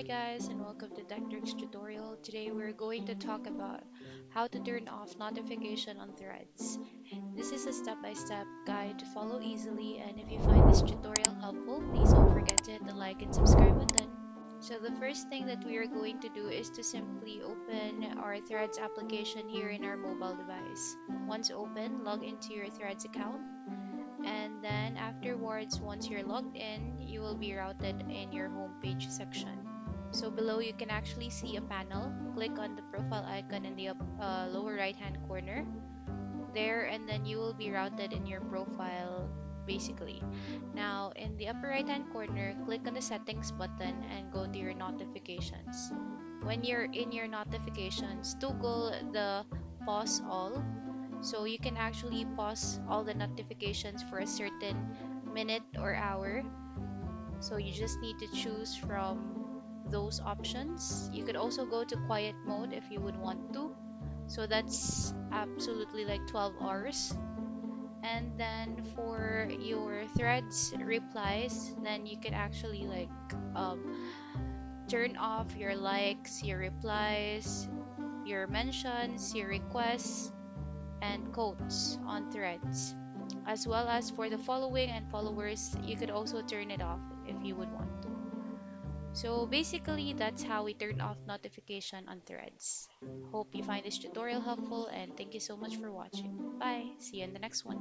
Hi guys and welcome to TechTricks tutorial. Today we're going to talk about how to turn off notification on threads. This is a step-by-step guide to follow easily, and if you find this tutorial helpful, please don't forget to hit the like and subscribe button. So the first thing that we are going to do is to simply open our Threads application here in our mobile device. Once open, log into your Threads account, and then afterwards, once you're logged in, you will be routed in your homepage section. So below you can actually see a panel. Click on the profile icon in the lower right hand corner there, and then you will be routed in your profile basically. Now in the upper right hand corner, click on the settings button and go to your notifications. When you're in your notifications, toggle the pause all, so you can actually pause all the notifications for a certain minute or hour. So you just need to choose from those options. You could also go to quiet mode if you would want to. So that's absolutely like 12 hours. And then for your threads replies, then you can actually turn off your likes, your replies, your mentions, your requests, and quotes on threads. As well as for the following and followers, you could also turn it off if you would want to. So basically, that's how we turn off notification on threads. Hope you find this tutorial helpful, and thank you so much for watching. Bye! See you in the next one.